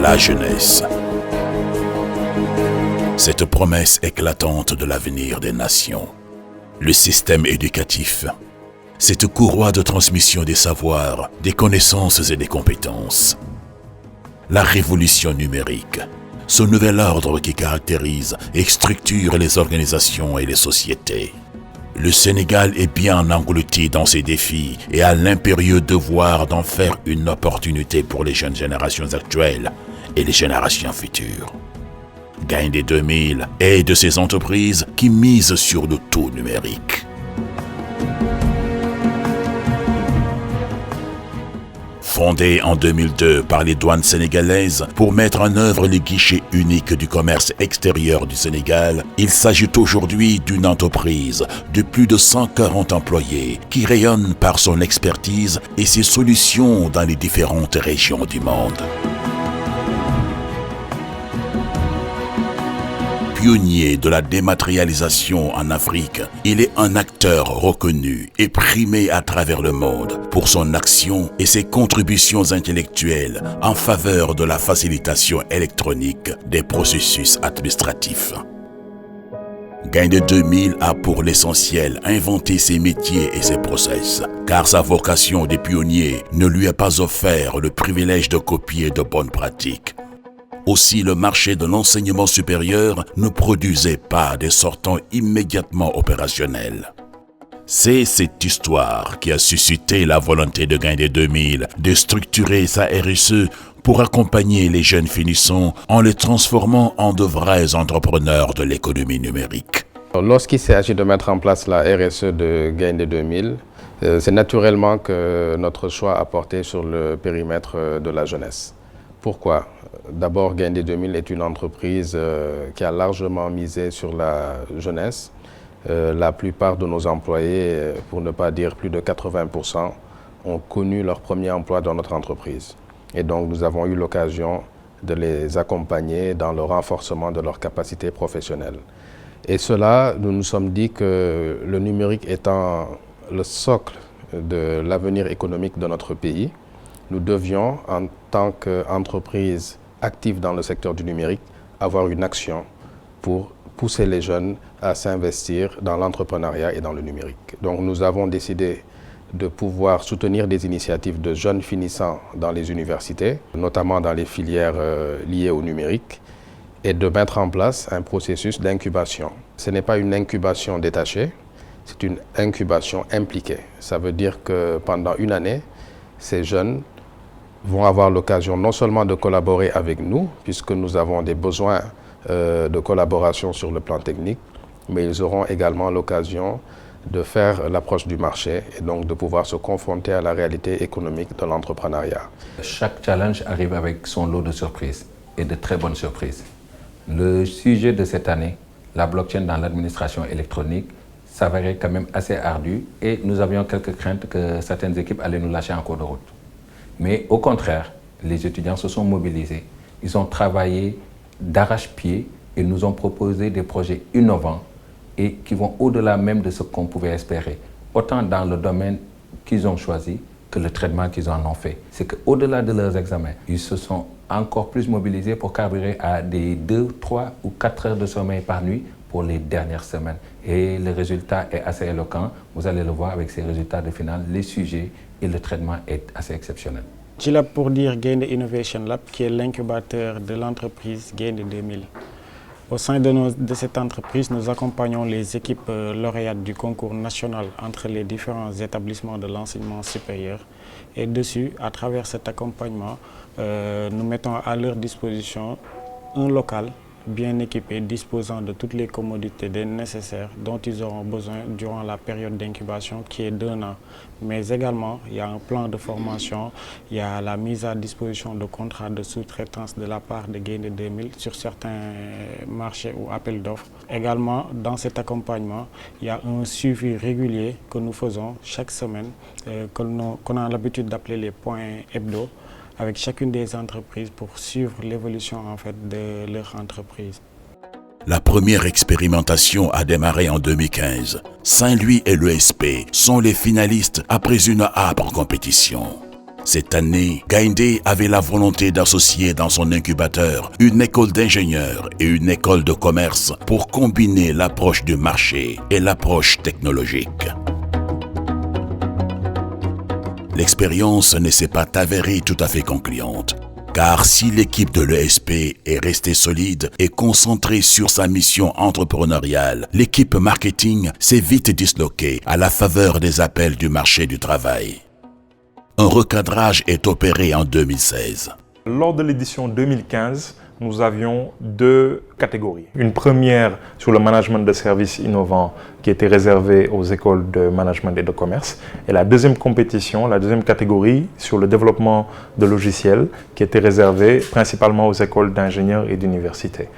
La jeunesse. Cette promesse éclatante de l'avenir des nations. Le système éducatif. Cette courroie de transmission des savoirs, des connaissances et des compétences. La révolution numérique. Ce nouvel ordre qui caractérise et structure les organisations et les sociétés. Le Sénégal est bien englouti dans ces défis et a l'impérieux devoir d'en faire une opportunité pour les jeunes générations actuelles et les générations futures. Gaindé 2000 est de ces entreprises qui misent sur le tout numérique. Fondé en 2002 par les douanes sénégalaises pour mettre en œuvre les guichets uniques du commerce extérieur du Sénégal, il s'agit aujourd'hui d'une entreprise de plus de 140 employés qui rayonne par son expertise et ses solutions dans les différentes régions du monde. Pionnier de la dématérialisation en Afrique, il est un acteur reconnu et primé à travers le monde pour son action et ses contributions intellectuelles en faveur de la facilitation électronique des processus administratifs. Gaindé 2000 a pour l'essentiel inventé ses métiers et ses process, car sa vocation de pionnier ne lui a pas offert le privilège de copier de bonnes pratiques. Aussi, le marché de l'enseignement supérieur ne produisait pas des sortants immédiatement opérationnels. C'est cette histoire qui a suscité la volonté de Gaindé 2000 de structurer sa RSE pour accompagner les jeunes finissants en les transformant en de vrais entrepreneurs de l'économie numérique. Lorsqu'il s'agit de mettre en place la RSE de Gaindé 2000, c'est naturellement que notre choix a porté sur le périmètre de la jeunesse. Pourquoi ? D'abord, Gaindé 2000 est une entreprise qui a largement misé sur la jeunesse. La plupart de nos employés, pour ne pas dire plus de 80%, ont connu leur premier emploi dans notre entreprise. Et donc, nous avons eu l'occasion de les accompagner dans le renforcement de leurs capacités professionnelles. Et cela, nous nous sommes dit que le numérique étant le socle de l'avenir économique de notre pays, nous devions, en tant qu'entreprise active dans le secteur du numérique, avoir une action pour pousser les jeunes à s'investir dans l'entrepreneuriat et dans le numérique. Donc nous avons décidé de pouvoir soutenir des initiatives de jeunes finissants dans les universités, notamment dans les filières liées au numérique, et de mettre en place un processus d'incubation. Ce n'est pas une incubation détachée, c'est une incubation impliquée. Ça veut dire que pendant une année, ces jeunes vont avoir l'occasion non seulement de collaborer avec nous, puisque nous avons des besoins de collaboration sur le plan technique, mais ils auront également l'occasion de faire l'approche du marché et donc de pouvoir se confronter à la réalité économique de l'entrepreneuriat. Chaque challenge arrive avec son lot de surprises et de très bonnes surprises. Le sujet de cette année, la blockchain dans l'administration électronique, s'avérait quand même assez ardu et nous avions quelques craintes que certaines équipes allaient nous lâcher en cours de route. Mais au contraire, les étudiants se sont mobilisés. Ils ont travaillé d'arrache-pied et nous ont proposé des projets innovants et qui vont au-delà même de ce qu'on pouvait espérer, autant dans le domaine qu'ils ont choisi que le traitement qu'ils en ont fait. C'est qu'au-delà de leurs examens, ils se sont encore plus mobilisés pour carburer à des 2, 3 ou 4 heures de sommeil par nuit pour les dernières semaines. Et le résultat est assez éloquent. Vous allez le voir avec ces résultats de finale. Les sujets et le traitement est assez exceptionnel. G-Lab pour dire Gaindé Innovation Lab, qui est l'incubateur de l'entreprise Gaindé 2000. Au sein de cette entreprise, nous accompagnons les équipes lauréates du concours national entre les différents établissements de l'enseignement supérieur. Et dessus, à travers cet accompagnement, nous mettons à leur disposition un local bien équipé, disposant de toutes les commodités nécessaires dont ils auront besoin durant la période d'incubation qui est d'1 an. Mais également, il y a un plan de formation, il y a la mise à disposition de contrats de sous-traitance de la part de Gaindé 2000 sur certains marchés ou appels d'offres. Également, dans cet accompagnement, il y a un suivi régulier que nous faisons chaque semaine, qu'on a l'habitude d'appeler les points hebdo, avec chacune des entreprises pour suivre l'évolution en fait de leur entreprise. La première expérimentation a démarré en 2015. Saint-Louis et l'ESP sont les finalistes après une âpre compétition. Cette année, Gaindé avait la volonté d'associer dans son incubateur une école d'ingénieurs et une école de commerce pour combiner l'approche du marché et l'approche technologique. L'expérience ne s'est pas avérée tout à fait concluante. Car si l'équipe de l'ESP est restée solide et concentrée sur sa mission entrepreneuriale, l'équipe marketing s'est vite disloquée à la faveur des appels du marché du travail. Un recadrage est opéré en 2016. Lors de l'édition 2015, nous avions deux catégories. Une première sur le management de services innovants qui était réservée aux écoles de management et de commerce. Et la deuxième compétition, la deuxième catégorie sur le développement de logiciels qui était réservée principalement aux écoles d'ingénieurs et d'universités.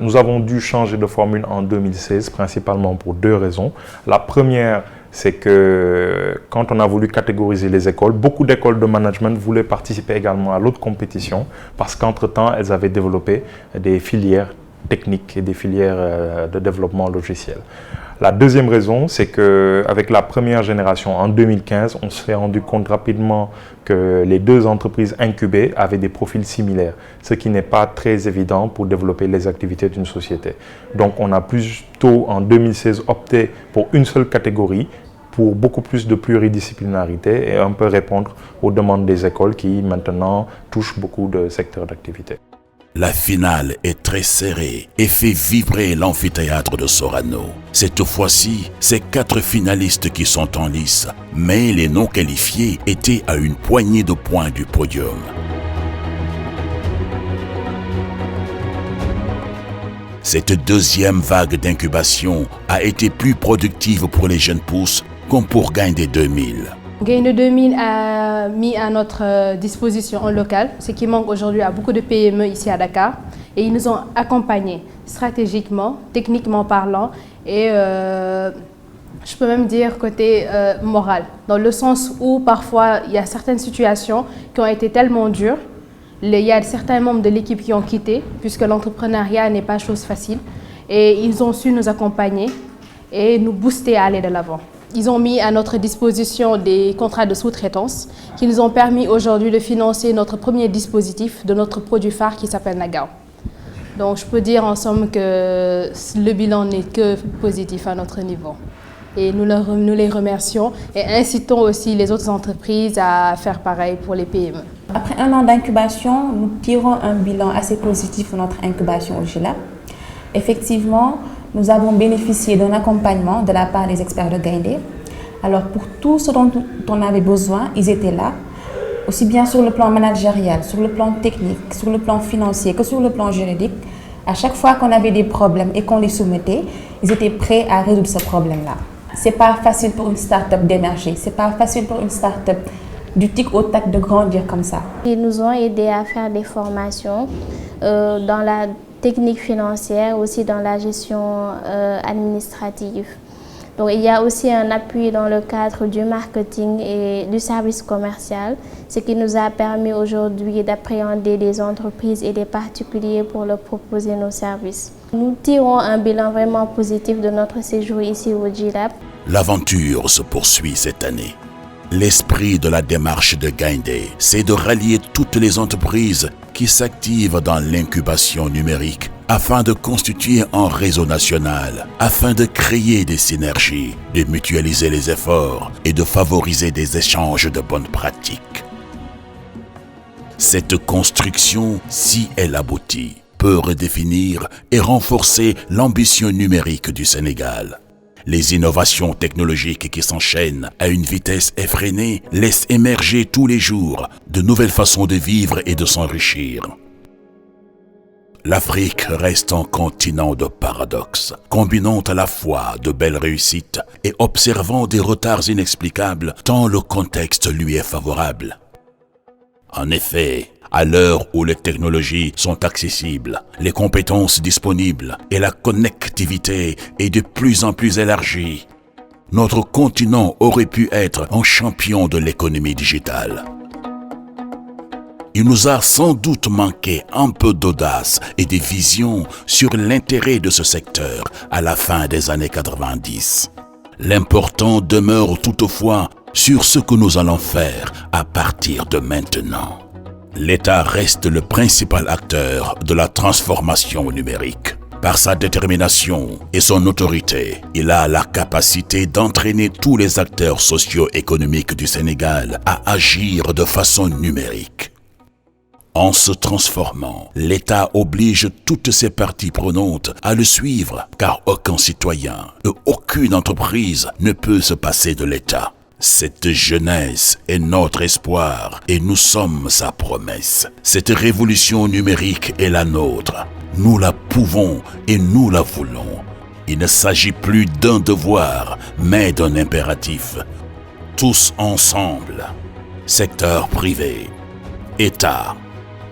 Nous avons dû changer de formule en 2016, principalement pour deux raisons. La première, c'est que quand on a voulu catégoriser les écoles, beaucoup d'écoles de management voulaient participer également à l'autre compétition parce qu'entre-temps, elles avaient développé des filières techniques et des filières de développement logiciel. La deuxième raison, c'est qu'avec la première génération, en 2015, on s'est rendu compte rapidement que les deux entreprises incubées avaient des profils similaires, ce qui n'est pas très évident pour développer les activités d'une société. Donc on a plutôt, en 2016, opté pour une seule catégorie, pour beaucoup plus de pluridisciplinarité et un peu répondre aux demandes des écoles qui maintenant touchent beaucoup de secteurs d'activité. La finale est très serrée et fait vibrer l'amphithéâtre de Sorano. Cette fois-ci, c'est 4 finalistes qui sont en lice, mais les non qualifiés étaient à une poignée de points du podium. Cette deuxième vague d'incubation a été plus productive pour les jeunes pousses comme pour Gaindé 2000. Gaindé 2000 a mis à notre disposition un local, ce qui manque aujourd'hui à beaucoup de PME ici à Dakar. Et ils nous ont accompagnés stratégiquement, techniquement parlant et je peux même dire côté moral. Dans le sens où parfois il y a certaines situations qui ont été tellement dures. Il y a certains membres de l'équipe qui ont quitté puisque l'entrepreneuriat n'est pas chose facile. Et ils ont su nous accompagner et nous booster à aller de l'avant. Ils ont mis à notre disposition des contrats de sous-traitance qui nous ont permis aujourd'hui de financer notre premier dispositif de notre produit phare qui s'appelle Nagao. Donc je peux dire en somme que le bilan n'est que positif à notre niveau. Et nous les remercions et incitons aussi les autres entreprises à faire pareil pour les PME. Après un an d'incubation, nous tirons un bilan assez positif de notre incubation au GILAB. Effectivement, nous avons bénéficié d'un accompagnement de la part des experts de Gaindé. Alors pour tout ce dont on avait besoin, ils étaient là, aussi bien sur le plan managérial, sur le plan technique, sur le plan financier que sur le plan juridique. À chaque fois qu'on avait des problèmes et qu'on les soumettait, ils étaient prêts à résoudre ce problème-là. C'est pas facile pour une start-up d'émerger, c'est pas facile pour une start-up du tic au tac de grandir comme ça. Ils nous ont aidés à faire des formations dans la technique financière, aussi dans la gestion administrative. Donc il y a aussi un appui dans le cadre du marketing et du service commercial, ce qui nous a permis aujourd'hui d'appréhender des entreprises et des particuliers pour leur proposer nos services. Nous tirons un bilan vraiment positif de notre séjour ici au GILAB. L'aventure se poursuit cette année. L'esprit de la démarche de Gaindé, c'est de rallier toutes les entreprises qui s'activent dans l'incubation numérique afin de constituer un réseau national, afin de créer des synergies, de mutualiser les efforts et de favoriser des échanges de bonnes pratiques. Cette construction, si elle aboutit, peut redéfinir et renforcer l'ambition numérique du Sénégal. Les innovations technologiques qui s'enchaînent à une vitesse effrénée laissent émerger tous les jours de nouvelles façons de vivre et de s'enrichir. L'Afrique reste un continent de paradoxes, combinant à la fois de belles réussites et observant des retards inexplicables tant le contexte lui est favorable. En effet, à l'heure où les technologies sont accessibles, les compétences disponibles et la connectivité est de plus en plus élargie, notre continent aurait pu être un champion de l'économie digitale. il nous a sans doute manqué un peu d'audace et de vision sur l'intérêt de ce secteur à la fin des années 90. L'important demeure toutefois sur ce que nous allons faire à partir de maintenant. L'État reste le principal acteur de la transformation numérique. Par sa détermination et son autorité, il a la capacité d'entraîner tous les acteurs socio-économiques du Sénégal à agir de façon numérique. En se transformant, l'État oblige toutes ses parties prenantes à le suivre, car aucun citoyen et aucune entreprise ne peut se passer de l'État. Cette jeunesse est notre espoir et nous sommes sa promesse. Cette révolution numérique est la nôtre. Nous la pouvons et nous la voulons. Il ne s'agit plus d'un devoir, mais d'un impératif. Tous ensemble, secteur privé, État,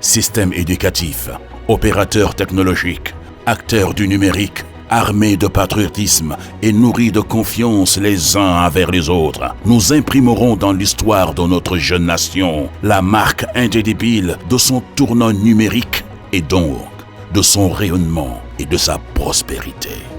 système éducatif, opérateurs technologiques, acteurs du numérique, armés de patriotisme et nourris de confiance les uns envers les autres, nous imprimerons dans l'histoire de notre jeune nation la marque indélébile de son tournant numérique et donc de son rayonnement et de sa prospérité.